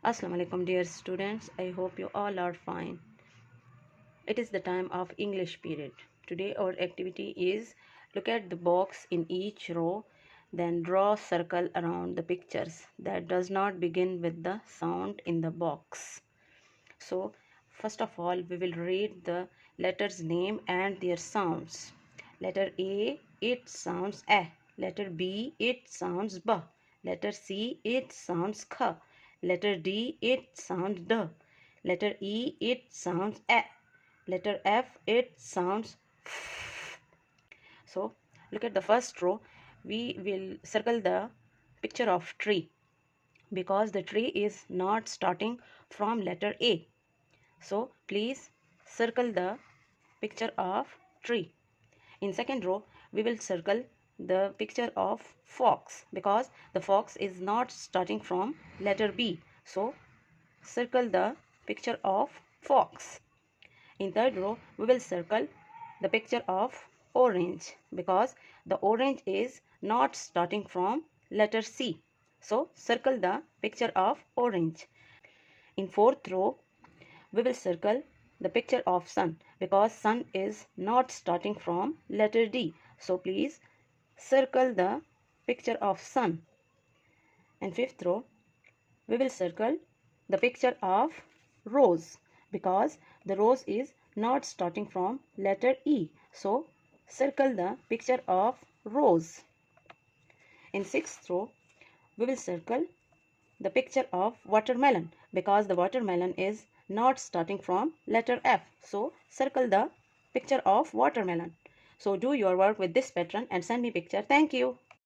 Assalamu alaikum dear students. I hope you all are fine. It is the time of English period. Today our activity is look at the box in each row, then draw a circle around the pictures that does not begin with the sound in the box. So first of all we will read the letters name and their sounds. Letter A, it sounds A. Letter B, it sounds B. Letter C, it sounds K. Letter D, it sounds D. Letter E, it sounds A. Letter F, it sounds F. So look at the first row. We will circle the picture of tree because the tree is not starting from letter A. So please circle the picture of tree. In second row, we will circle the picture of fox because the fox is not starting from letter B. So circle the picture of fox. In third row, we will circle the picture of orange because the orange is not starting from letter C. So circle the picture of orange. In fourth row, we will circle the picture of sun because sun is not starting from letter D. So please circle the picture of sun. And fifth row, we will circle the picture of rose because the rose is not starting from letter E. So circle the picture of rose. In sixth row, we will circle the picture of watermelon because the watermelon is not starting from letter F. So circle the picture of watermelon. So do your work with this pattern and send me picture. Thank you.